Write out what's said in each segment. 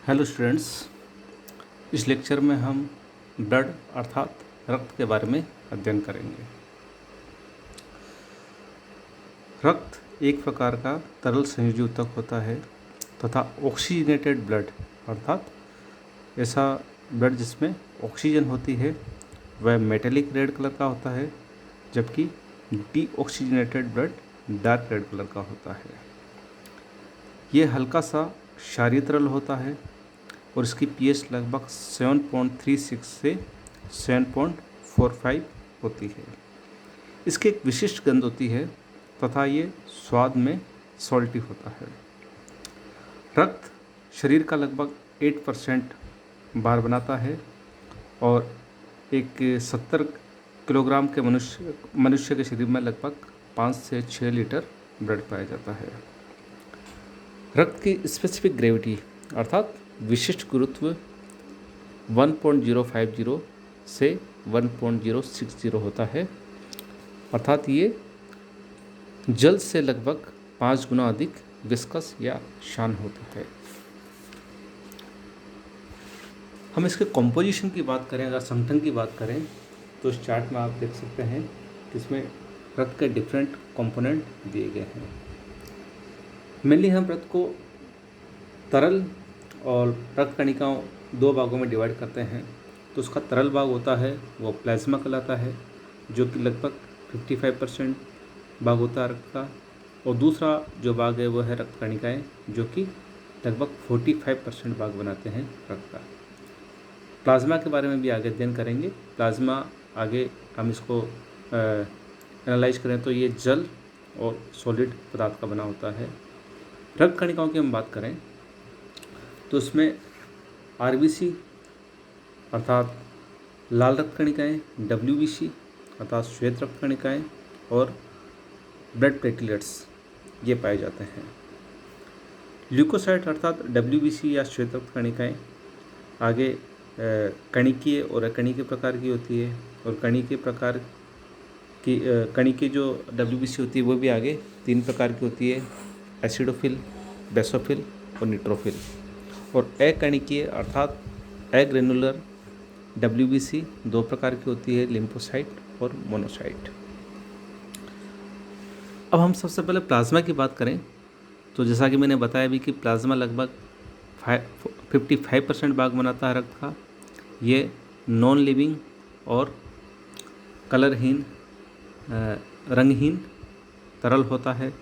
Hello students. इस lecture में हम ब्लड अर्थात रक्त के बारे में अध्ययन करेंगे। रक्त एक प्रकार का तरल संयोजी ऊतक होता है तथा ऑक्सीजनेटेड ब्लड अर्थात ऐसा ब्लड जिसमें ऑक्सीजन होती है वह मेटेलिक रेड कलर का होता है, जबकि deoxygenated blood dark red colour का होता है। ये हल्का सा क्षारीय तरल होता है और इसकी पीएच लगभग 7.36 से 7.45 होती है। इसकी एक विशिष्ट गंध होती है तथा ये स्वाद में सॉल्टी होता है। रक्त शरीर का लगभग 8% भार बनाता है और एक 70 किलोग्राम के मनुष्य के शरीर में लगभग 5 से 6 लीटर ब्लड पाया जाता है। रक्त की स्पेसिफिक ग्रेविटी अर्थात विशिष्ट गुरुत्व 1.050 से 1.060 होता है, अर्थात ये जल से लगभग 5 गुना अधिक विस्कस या शान होता है। हम इसके कॉम्पोजिशन की बात करें, अगर संगठन की बात करें तो इस चार्ट में आप देख सकते हैं कि इसमें रक्त के डिफरेंट कंपोनेंट दिए गए हैं। मेनली हम रक्त को तरल और रक्त कणिकाओं दो भागों में डिवाइड करते हैं। तो उसका तरल भाग होता है वो प्लाज्मा कहलाता है, जो कि लगभग 55% भाग होता है रक्त का, और दूसरा जो भाग है वो है रक्त कणिकाएँ, जो कि लगभग 45% भाग बनाते हैं रक्त का। प्लाज्मा के बारे में भी आगे अध्ययन करेंगे। प्लाज्मा आगे हम इसको एनालाइज करें तो ये जल और सॉलिड पदार्थ का बना होता है। रक्त कणिकाओं की हम बात करें तो उसमें आरबीसी अर्थात लाल रक्त कणिकाएँ, डब्ल्यूबीसी अर्थात श्वेत रक्त कणिकाएँ और ब्लड प्लेटलेट्स ये पाए जाते हैं। ल्यूकोसाइट अर्थात डब्ल्यूबीसी या श्वेत रक्त कणिकाएँ आगे कणिकीय और अकणिकीय प्रकार की होती है, और कणिकीय प्रकार की कणिकीय जो डब्ल्यूबीसी होती है वो भी आगे 3 प्रकार की होती है, एसिडोफिल, बेसोफिल और न्यूट्रोफिल। और अकणिकीय अर्थात अग्रेनुलर डब्ल्यूबीसी 2 प्रकार की होती है, लिम्फोसाइट और मोनोसाइट। अब हम सबसे पहले प्लाज्मा की बात करें तो जैसा कि मैंने बताया भी कि प्लाज्मा लगभग 55% भाग बनाता है रक्त का। ये नॉन लिविंग और कलरहीन रंगहीन तरल होता है।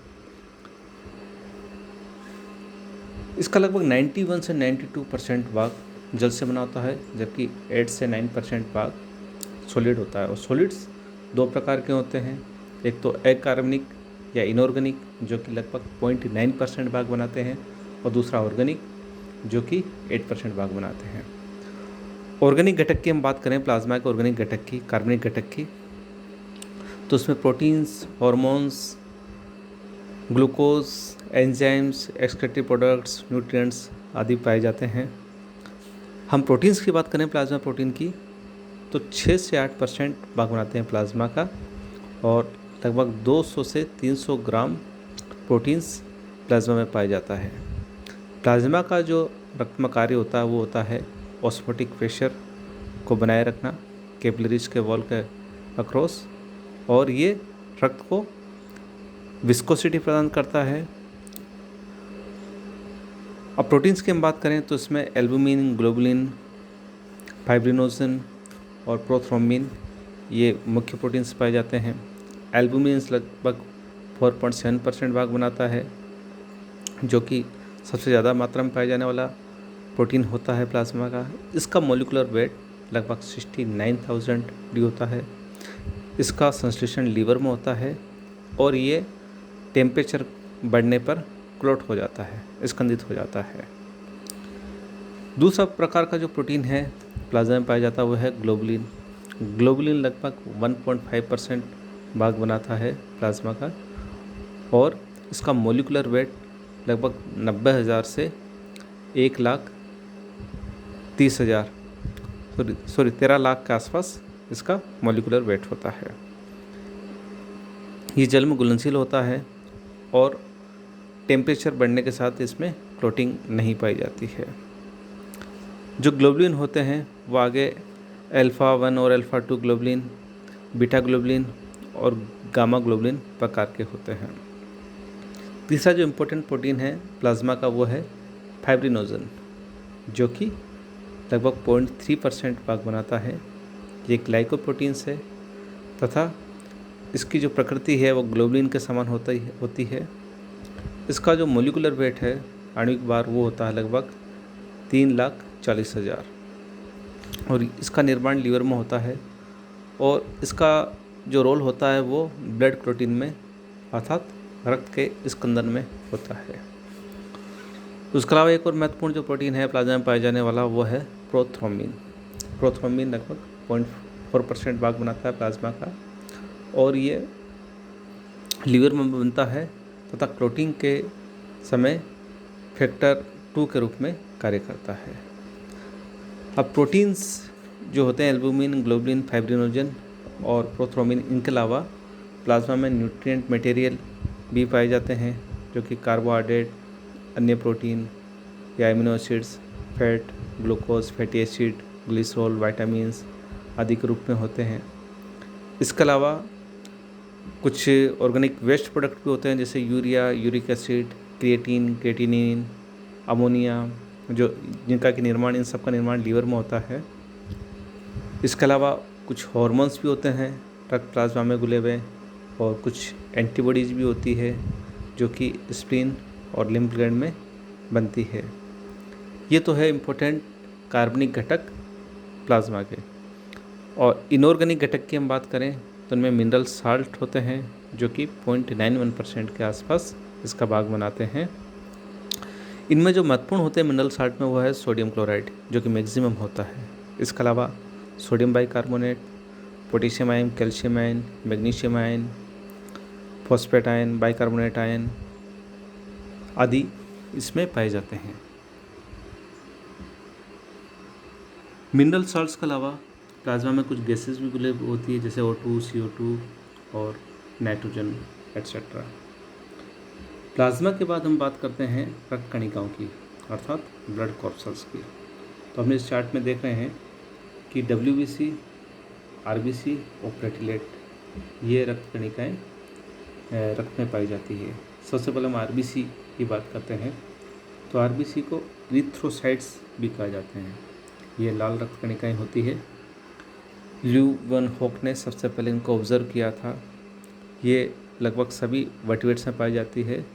इसका लगभग 91 से 92% भाग जल से बना होता है, जबकि 8 से 9% भाग सॉलिड होता है। और सॉलिड्स 2 प्रकार के होते हैं, एक तो अकार्बनिक या इनऑर्गेनिक जो कि लगभग 0.9% भाग बनाते हैं, और दूसरा ऑर्गेनिक जो कि 8% भाग बनाते हैं। ऑर्गेनिक घटक की हम बात करें, प्लाज्मा के ऑर्गेनिक घटक की, कार्बनिक घटक की, तो उसमें proteins, hormones, glucose, enzymes, excretory products, nutrients आदि पाए जाते हैं। हम प्रोटीन्स की बात करें प्लाज्मा प्रोटीन की तो 6 से 8% भाग बनाते हैं प्लाज्मा का, और लगभग 200 से 300 ग्राम प्रोटीन्स प्लाज्मा में पाया जाता है। प्लाज्मा का जो रक्त में कार्य होता है वो होता है ऑस्मोटिक प्रेशर को बनाए रखना कैपिलरीज के वॉल के अक्रॉस, और ये रक्त को विस्कोसिटी प्रदान करता है। अब प्रोटीन्स की हम बात करें तो इसमें एल्बुमिन, ग्लोबुलिन, फाइब्रिनोजन और प्रोथ्रोम्बिन ये मुख्य प्रोटीन्स पाए जाते हैं। एल्बुमिन लगभग 4.7% भाग बनाता है, जो कि सबसे ज़्यादा मात्रा में पाया जाने वाला प्रोटीन होता है प्लाज्मा का। इसका मोलिकुलर वेट लगभग 69,000 डी होता है। इसका संश्लेषण लीवर में होता है और ये टेम्परेचर बढ़ने पर क्लोट हो जाता है, स्कंदित हो जाता है। दूसरा प्रकार का जो प्रोटीन है प्लाज्मा में पाया जाता है वो है ग्लोबुलिन। ग्लोबुलिन लगभग 1.5% भाग बनाता है प्लाज्मा का, और इसका मोलिकुलर वेट लगभग 90,000 से 13 लाख के आसपास इसका मोलिकुलर वेट होता है। ये जल में घुलनशील होता है और टेम्परेचर बढ़ने के साथ इसमें क्लोटिंग नहीं पाई जाती है। जो ग्लोबुलिन होते हैं वो आगे अल्फ़ा 1 और अल्फ़ा 2 ग्लोबुलिन, बीटा ग्लोबुलिन और गामा ग्लोबुलिन प्रकार के होते हैं। तीसरा जो इम्पोर्टेंट प्रोटीन है प्लाज्मा का वो है फाइब्रिनोजन, जो कि लगभग 0.3% भाग बनाता है। ये ग्लाइकोप्रोटीन्स है तथा इसकी जो प्रकृति है वो ग्लोबुलिन के समान होती है। इसका जो मोलिकुलर वेट है आणविक भार वो होता है लगभग 3,40,000 और इसका निर्माण लीवर में होता है और इसका जो रोल होता है वो ब्लड प्रोटीन में अर्थात रक्त के स्कंदन में होता है। उसके अलावा एक और महत्वपूर्ण जो प्रोटीन है प्लाज्मा में पाया जाने वाला वो है प्रोथ्रोम्बिन। प्रोथ्रोम्बिन लगभग 0.4% भाग बनाता है प्लाज्मा का और ये लीवर में बनता है तथा क्लोटिंग के समय फैक्टर 2 के रूप में कार्य करता है। अब प्रोटीन्स जो होते हैं एल्बुमिन, ग्लोबुलिन, फाइब्रिनोजन और प्रोथ्रोम्बिन, इनके अलावा प्लाज्मा में न्यूट्रिएंट मटेरियल भी पाए जाते हैं जो कि कार्बोहाइड्रेट, अन्य प्रोटीन या amino acids, fat, glucose, fatty acid, glycerol, vitamins आदि के रूप में होते हैं। इसके अलावा कुछ ऑर्गेनिक वेस्ट प्रोडक्ट भी होते हैं जैसे urea, uric acid, creatine, creatinine, ammonia, जो जिनका कि निर्माण, इन सब का निर्माण लीवर में होता है। इसके अलावा कुछ हार्मोन्स भी होते हैं रक्त प्लाज्मा में घुले हुए और कुछ एंटीबॉडीज़ भी होती है जो कि स्प्लीन और लिम्फ ग्लैंड में बनती है। ये तो है इम्पोर्टेंट कार्बनिक घटक प्लाज्मा के। और इनऑर्गेनिक घटक की हम बात करें तो उनमें मिनरल साल्ट होते हैं जो कि 0.91% के आसपास इसका भाग बनाते हैं। इनमें जो महत्वपूर्ण होते हैं मिनरल साल्ट में वो है सोडियम क्लोराइड जो कि मैक्सिमम होता है। इसके अलावा sodium bicarbonate, potassium ion, calcium ion, magnesium ion, phosphate ion, bicarbonate ion आदि इसमें पाए जाते हैं। मिनरल साल्ट्स के अलावा प्लाज्मा में कुछ गैसेस भी घुले होती है जैसे O2, CO2 और नाइट्रोजन एट्सेट्रा। प्लाज्मा के बाद हम बात करते हैं रक्त कणिकाओं की अर्थात ब्लड कॉर्पसेल्स की। तो हमने इस चार्ट में देख रहे हैं कि WBC, RBC और प्लेटलेट ये रक्त कणिकाएँ रक्त में पाई जाती है। सबसे पहले हम RBC की बात करते हैं तो RBC को इरिथ्रोसाइट्स भी कहा जाते हैं। ये लाल रक्त कणिकाएँ होती है। ल्यू वन होक ने सबसे पहले इनको ऑब्जर्व किया था। ये लगभग सभी वर्टिब्रेट्स में पाई जाती है,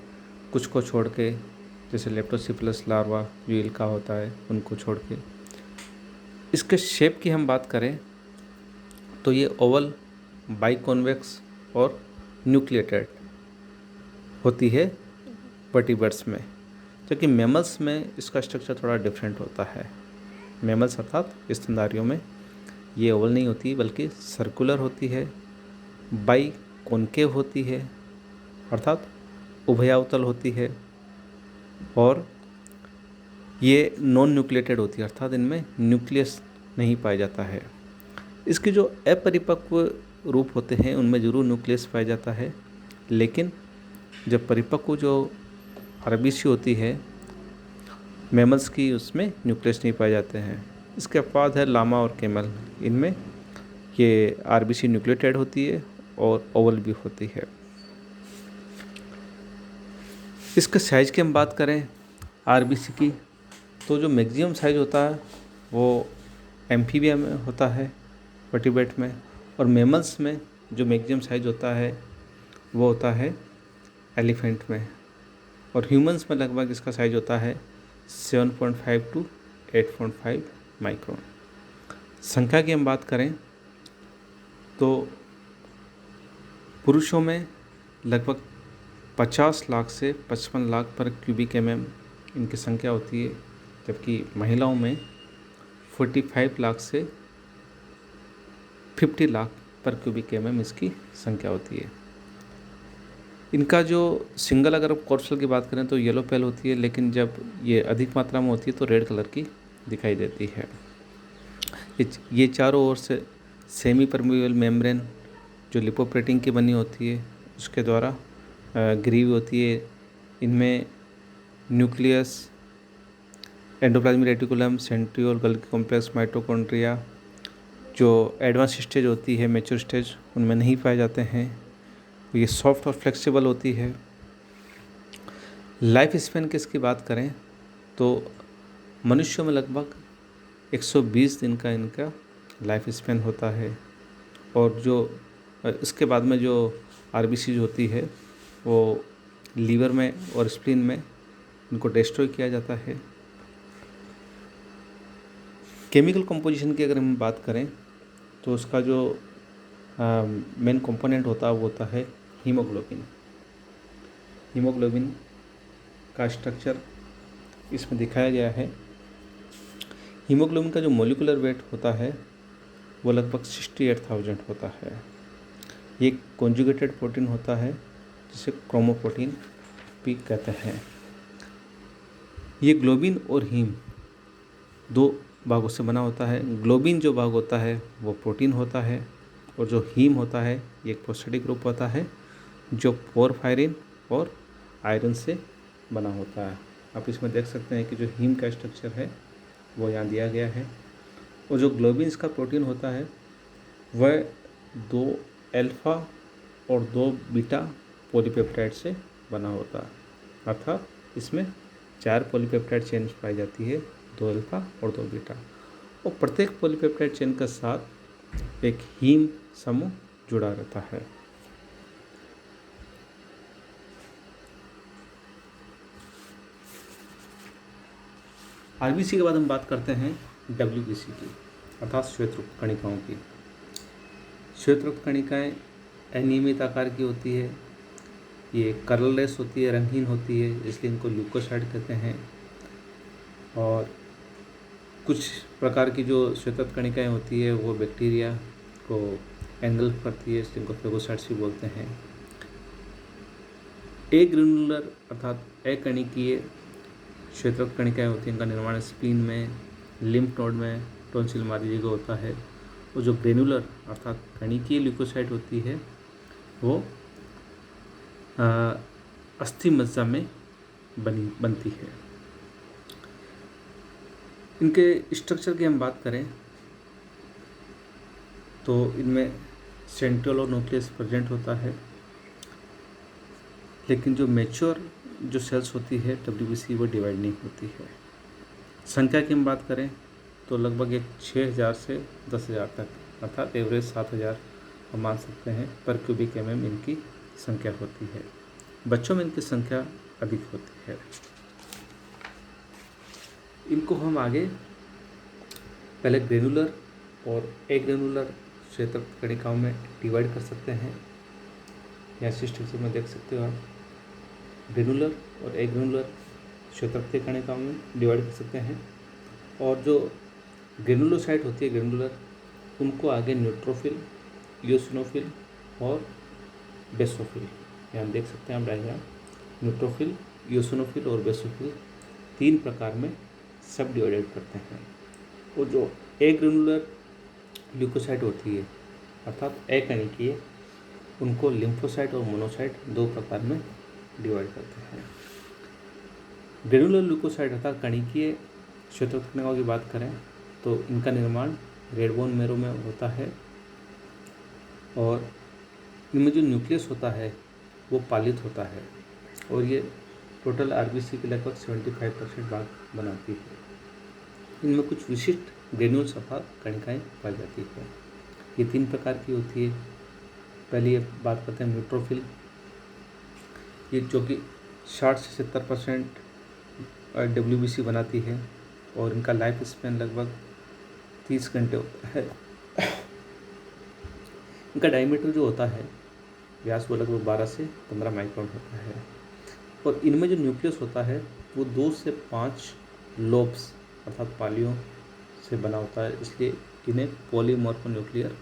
कुछ को छोड़ के जैसे लेप्टोसिफिलस लार्वा जो ईल का होता है उनको छोड़ के। इसके शेप की हम बात करें तो ये ओवल, बाइकॉन्वेक्स और न्यूक्लिएटेड होती है वर्टिब्रेट्स में, जबकि मैमल्स में इसका स्ट्रक्चर थोड़ा डिफरेंट होता है। मैमल्स अर्थात स्तनधारियों में ये ओवल नहीं होती बल्कि सर्कुलर होती है, बाई कॉनकेव होती है अर्थात उभयावतल होती है और ये नॉन न्यूक्लिएटेड होती है अर्थात इनमें न्यूक्लियस नहीं पाया जाता है। इसके जो अपरिपक्व रूप होते हैं उनमें ज़रूर न्यूक्लियस पाया जाता है, लेकिन जब परिपक्व जो RBC होती है मैमल्स की उसमें न्यूक्लियस नहीं पाए जाते हैं। इसके बाद है लामा और कैमल, इनमें ये RBC न्यूक्लिएटेड होती है और ओवल भी होती है। इसके साइज़ की हम बात करें RBC की तो जो मैक्सिमम साइज़ होता है वो एम्फीबिया में होता है वर्टिब्रेट में, और मैमल्स में जो मैक्सिमम साइज़ होता है वो होता है एलिफेंट में, और ह्यूमंस में लगभग इसका साइज़ होता है 7.5 to 8.5 माइक्रोन। संख्या की हम बात करें तो पुरुषों में लगभग 50 लाख से 55 लाख पर क्यूबिक mm इनकी संख्या होती है, जबकि महिलाओं में 45 लाख से 50 लाख पर क्यूबिक mm इसकी संख्या होती है। इनका जो सिंगल अगर कॉर्पसल की बात करें तो येलो पेल होती है, लेकिन जब ये अधिक मात्रा में होती है तो रेड कलर की दिखाई देती है। ये चारों ओर से सेमी परमेबल मेम्ब्रेन जो लिपोप्रोटीन की बनी होती है उसके द्वारा घिरी हुई होती है। इनमें nucleus, endoplasmic reticulum, centriole, Golgi complex, mitochondria जो एडवांस स्टेज होती है, मैच्योर स्टेज, उनमें नहीं पाए जाते हैं। ये सॉफ्ट और फ्लेक्सिबल होती है। लाइफ स्पैन की इसकी बात करें तो मनुष्यों में लगभग 120 दिन का इनका लाइफ स्पैन होता है। और जो इसके बाद में जो आरबीसी होती है वो लीवर में और स्प्लीन में इनको डिस्ट्रॉय किया जाता है। केमिकल कंपोजिशन की अगर हम बात करें तो उसका जो मेन कंपोनेंट होता है वो होता है हीमोग्लोबिन। हीमोग्लोबिन का स्ट्रक्चर इसमें दिखाया गया है। हीमोग्लोबिन का जो मोलिकुलर वेट होता है वो लगभग 68,000 होता है। ये कॉन्जुगेटेड प्रोटीन होता है जिसे क्रोमोप्रोटीन भी कहते हैं। ये ग्लोबिन और हीम दो भागों से बना होता है। ग्लोबिन जो भाग होता है वो प्रोटीन होता है और जो हीम होता है ये एक प्रोस्टेटिक ग्रुप होता है जो पोरफायरिन और आयरन से बना होता है। आप इसमें देख सकते हैं कि जो हीम का स्ट्रक्चर है वो यहाँ दिया गया है। और जो ग्लोबिन इसका प्रोटीन होता है वह 2 अल्फा और 2 बीटा पॉलीपेप्टाइड से बना होता है। अर्थात इसमें 4 पॉलीपेप्टाइड चेन पाई जाती है, 2 अल्फा और 2 बीटा। और प्रत्येक पॉलीपेप्टाइड चेन के साथ एक हीम समूह जुड़ा रहता है। आरबीसी के बाद हम बात करते हैं डब्ल्यूबीसी की, अर्थात श्वेतरक्त कणिकाओं की। श्वेतरक्त कणिकाएँ अनियमित आकार की होती है। ये कलरलेस होती है, रंगहीन होती है, इसलिए इनको ल्यूकोसाइट कहते हैं। और कुछ प्रकार की जो श्वेतरक्त कणिकाएँ होती है वो बैक्टीरिया को एंगल्फ करती है, इसलिए इनको फेगोसाइट्स भी बोलते हैं। ए ग्रेनुलर अर्थात अकणिकीय श्वेतरक्त कणिकाएँ होती हैं, इनका निर्माण स्प्लीन में, लिम्फ नोड में, टॉन्सिल आदि जगह होता है। और जो ग्रेनुलर अर्थात कणिकीय ल्यूकोसाइट होती है वो अस्थि मज्जा में बनती है। इनके स्ट्रक्चर की हम बात करें तो इनमें सेंट्रियोल और न्यूक्लियस प्रेजेंट होता है। लेकिन जो मैच्योर जो सेल्स होती है डब्ल्यूबीसी वो डिवाइड नहीं होती है। संख्या की हम बात करें तो लगभग एक 6,000 से 10,000 तक, अर्थात एवरेज 7,000 हम मान सकते हैं पर क्यूबिक mm इनकी संख्या होती है। बच्चों में इनकी संख्या अधिक होती है। इनको हम आगे पहले ग्रेनुलर और एग्रेनुलर श्वेतरक्त कणिकाओं में डिवाइड कर सकते हैं। यहाँ स्ट्रक्चर में देख सकते हो आप, ग्रेनुलर और एग्रेनुलर श्वेतरक्त कणिकाओं में डिवाइड कर सकते हैं। और जो ग्रेनुलोसाइट होती है ग्रेनुलर, उनको आगे न्यूट्रोफिल, इयोसिनोफिल और बेसोफिल, यहाँ देख सकते हैं आप डायग्राम, न्यूट्रोफिल, इयोसिनोफिल और बेसोफिल 3 प्रकार में सब डिवाइडेड करते हैं। और जो एग्रेनुलर ल्यूकोसाइट होती है अर्थात अकणिकीय, उनको लिम्फोसाइट और मोनोसाइट 2 प्रकार में डिवाइड करते हैं। ग्रेनुलर ल्यूकोसाइट अर्थात कणिकीय श्वेतरक्त कणिकाओं की बात करें तो इनका निर्माण रेड बोन मैरो में होता है। और इनमें जो न्यूक्लियस होता है वो पालित होता है और ये टोटल आरबीसी के लगभग 75% भाग बनाती है। इनमें कुछ विशिष्ट ग्रेन्यूल्स अर्थात कणिकाएँ पाई जाती है। ये 3 प्रकार की होती है। पहले ये बात करते हैं न्यूट्रोफिल, ये जो कि 60 से 70% डब्ल्यूबीसी बनाती है और इनका लाइफ स्पैन लगभग 30 घंटे होता है। इनका डायमीटर जो होता है व्यास वो लगभग 12 से 15 माइक्रोन होता है। और इनमें जो न्यूक्लियस होता है वो 2 से 5 लोब्स अर्थात पालियों से बना होता है, इसलिए इन्हें पॉलीमॉर्फोन्यूक्लियर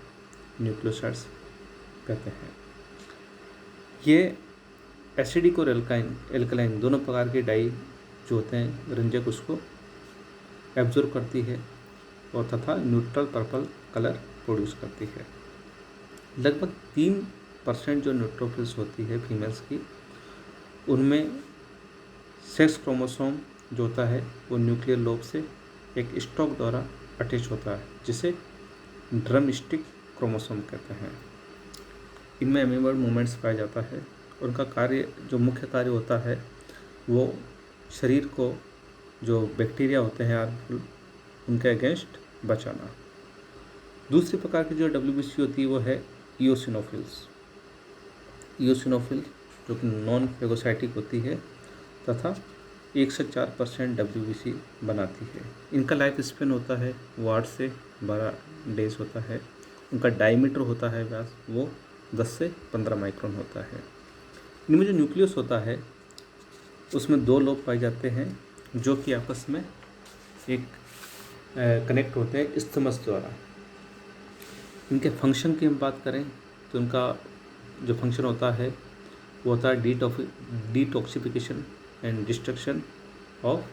न्यूक्लियोसाइड्स कहते हैं। ये एसिडिक और एल्कलाइन दोनों प्रकार के डाई जो होते हैं रंजक उसको एब्जॉर्ब करती है और तथा न्यूट्रल पर्पल कलर प्रोड्यूस करती है। लगभग 3% जो न्यूट्रोफिल्स होती है फीमेल्स की, उनमें सेक्स क्रोमोसोम जो होता है वो न्यूक्लियर लोब से एक स्टॉक द्वारा अटैच होता है, जिसे ड्रम स्टिक क्रोमोसोम कहते हैं। इनमें अमीबॉइड मूवमेंट्स पाया जाता है। उनका कार्य, जो मुख्य कार्य होता है, वो शरीर को जो बैक्टीरिया होते हैं हार्मफुल, उनके अगेंस्ट बचाना। दूसरी प्रकार की जो डब्ल्यूबीसी होती है वो है इओसिनोफिल्स। इओसिनोफिल जो कि नॉन फेगोसाइटिक होती है तथा 1 से 4% डब्ल्यूबीसी बनाती है। इनका लाइफ स्पेन होता है वो 8 से 12 डेज होता है। उनका डायमीटर होता है व्यास वो 10 से 15 माइक्रोन होता है। इनमें जो न्यूक्लियस होता है उसमें 2 लोब पाए जाते हैं जो कि आपस में एक कनेक्ट होते हैं इस्थमस द्वारा। इनके फंक्शन की हम बात करें तो उनका जो फंक्शन होता है वो होता है detoxification and destruction of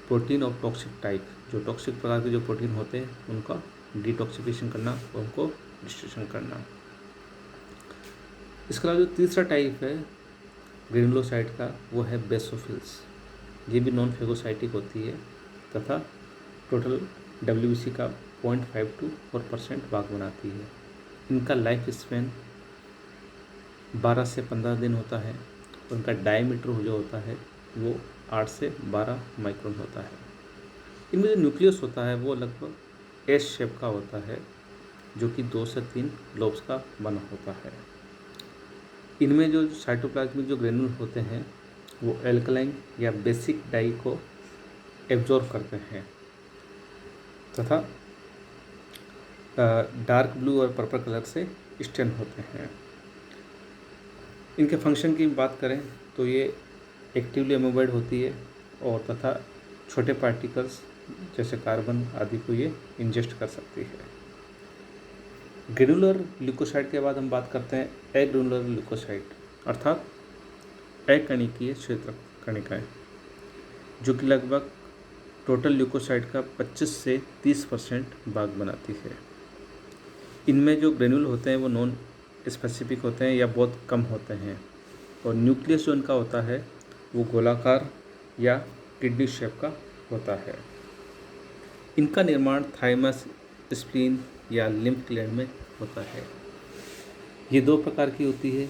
protein of toxic type. जो टॉक्सिक प्रकार के जो प्रोटीन होते हैं उनका डिटॉक्सिफिकेशन करना, उनको डिस्ट्रक्शन करना। इसके अलावा जो तीसरा टाइप है ग्रेनुलोसाइट का वो है बेसोफिल्स। ये भी नॉन फेगोसाइटिक होती है तथा टोटल डब्ल्यूबीसी का 0.5 to 4% भाग बनाती है। इनका लाइफ स्पेन 12 से 15 दिन होता है। उनका डायमीटर जो होता है वो 8 से 12 माइक्रोन होता है। इनमें जो न्यूक्लियस होता है वो लगभग एस शेप का होता है, जो कि 2 से 3 लोब्स का बना होता है। इनमें जो साइटोप्लाज्मिक जो ग्रेनुल होते हैं वो एल्कलाइन या बेसिक डाई को एब्जॉर्ब करते हैं तथा डार्क ब्लू और पर्पल कलर से स्टेन होते हैं। इनके फंक्शन की बात करें तो ये एक्टिवली अमीबॉइड होती है और तथा छोटे पार्टिकल्स जैसे कार्बन आदि को ये इंजेस्ट कर सकती है। ग्रेनुलर ल्यूकोसाइट के बाद हम बात करते हैं एग्रेनुलर ल्यूकोसाइट, अर्थात अकणिकीय क्षेत्र कणिकाएँ, जो कि लगभग टोटल ल्यूकोसाइट का 25 से 30% भाग बनाती है। इनमें जो ग्रेनुल होते हैं वो नॉन स्पेसिफिक होते हैं या बहुत कम होते हैं और न्यूक्लियस जो इनका होता है वो गोलाकार या किडनी शेप का होता है। इनका निर्माण थाइमस, स्प्लीन या लिम्फ ग्लैंड में होता है। ये 2 प्रकार की होती है,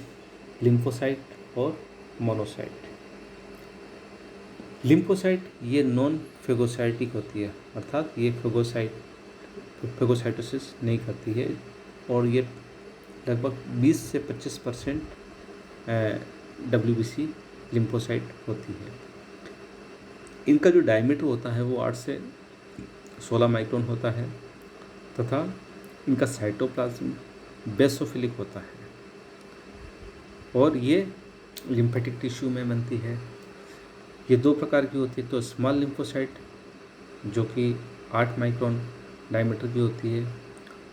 लिम्फोसाइट और मोनोसाइट। लिम्फोसाइट ये नॉन फेगोसाइटिक होती है, अर्थात ये फेगोसाइटोसिस नहीं करती है और ये लगभग 20 से 25% डब्ल्यूबीसी लिम्फोसाइट होती है। इनका जो डायमीटर होता है वो 8 से 16 माइक्रोन होता है तथा इनका साइटोप्लाज्म बेसोफिलिक होता है और ये लिम्फेटिक टिश्यू में बनती है। ये 2 प्रकार की होती है, तो स्मॉल लिम्फोसाइट जो कि 8 माइक्रोन डायमीटर की होती है,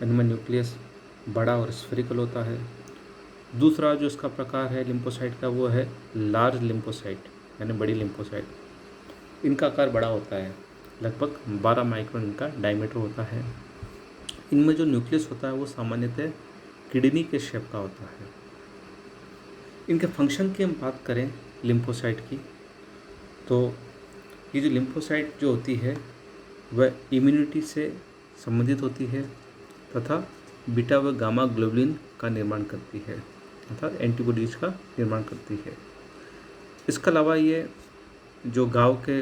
इनमें न्यूक्लियस बड़ा और स्फेरिकल होता है। दूसरा जो इसका प्रकार है लिम्फोसाइट का वो है लार्ज लिम्फोसाइट यानी बड़ी लिम्फोसाइट। इनका आकार बड़ा होता है, लगभग 12 माइक्रोन इनका डायमीटर होता है। इनमें जो न्यूक्लियस होता है वो सामान्यतः किडनी के शेप का होता है। इनके फंक्शन की हम बात करें लिम्फोसाइट की, तो ये जो लिम्फोसाइट जो होती है वह इम्यूनिटी से संबंधित होती है तथा बीटा व गामा ग्लोबुलिन का निर्माण करती है, अर्थात एंटीबॉडीज का निर्माण करती है। इसके अलावा ये जो घाव के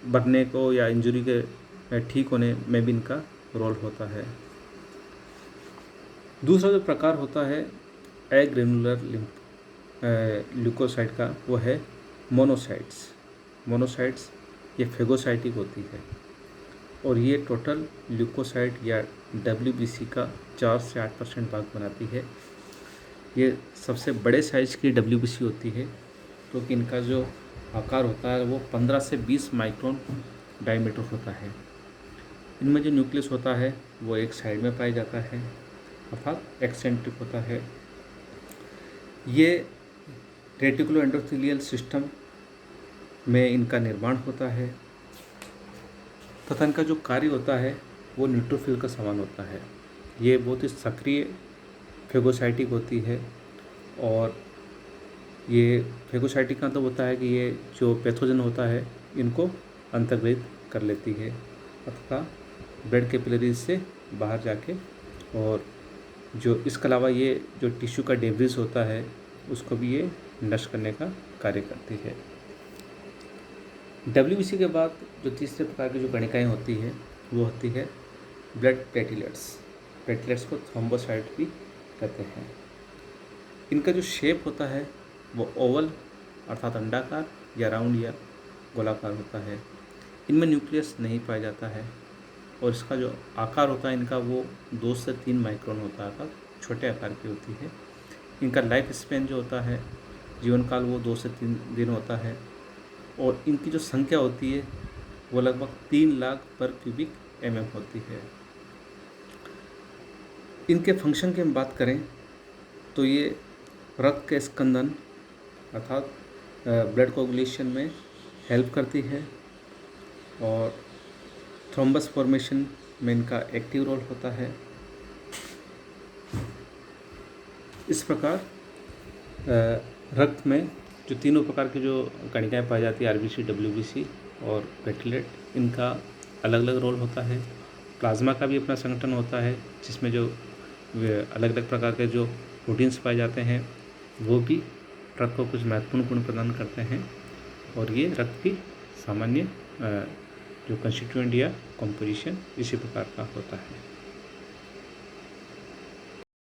बढ़ने को या इंजरी के ठीक होने में भी इनका रोल होता है। दूसरा जो प्रकार होता है एग्रेनुलर ल्यूकोसाइट का वो है मोनोसाइट्स। मोनोसाइट्स ये फेगोसाइटिक होती है और ये टोटल ल्यूकोसाइट या डब्ल्यूबीसी का 4 से 8% भाग बनाती है। ये सबसे बड़े साइज़ की डब्ल्यूबीसी होती है क्योंकि इनका जो आकार होता है वो 15 से 20 माइक्रोन डायमीटर होता है। इनमें जो न्यूक्लियस होता है वो एक साइड में पाया जाता है, अर्थात एक्सेंट्रिक होता है। ये रेटिकुलो एंडोथेलियल सिस्टम में इनका निर्माण होता है तथा इनका जो कार्य होता है वो न्यूट्रोफिल का समान होता है। ये बहुत ही सक्रिय फेगोसाइटिक होती है और ये फेगोसाइटिक का मतलब होता है कि ये जो पैथोजन होता है इनको अंतर्ग्रहित कर लेती है अथवा ब्लड कैपिलरीज से बाहर जाके, और जो इसके अलावा ये जो टिश्यू का डेब्रिस होता है उसको भी ये नष्ट करने का कार्य करती है। WBC के बाद जो तीसरे प्रकार की जो कणिकाएँ होती है वो होती है ब्लड प्लेटलेट्स। प्लेटलेट्स को थ्रोम्बोसाइट भी कहते हैं। इनका जो शेप होता है वो ओवल अर्थात अंडाकार या राउंड या गोलाकार होता है। इनमें न्यूक्लियस नहीं पाया जाता है और इसका जो आकार होता है इनका वो 2 से 3 माइक्रोन होता है, अर्थात छोटे आकार की होती है। इनका लाइफ स्पेन जो होता है, जीवन काल, वो 2 से 3 दिन होता है और इनकी जो संख्या होती है वो लगभग 3 लाख पर क्यूबिक mm होती है। इनके फंक्शन की हम बात करें तो ये रक्त के स्कंदन अर्थात ब्लड कोगुलेशन में हेल्प करती है और थ्रोम्बस फॉर्मेशन में इनका एक्टिव रोल होता है। इस प्रकार रक्त में जो तीनों प्रकार की जो कणिकाएँ पाई जाती है, RBC, WBC और प्लेटलेट, इनका अलग अलग रोल होता है। प्लाज्मा का भी अपना संगठन होता है जिसमें जो अलग अलग प्रकार के जो प्रोटीन्स पाए जाते हैं वो भी रक्त को कुछ महत्वपूर्ण गुण प्रदान करते हैं और ये रक्त की सामान्य जो कंस्टिट्यूएंट या कॉम्पोजिशन इसी प्रकार का होता है।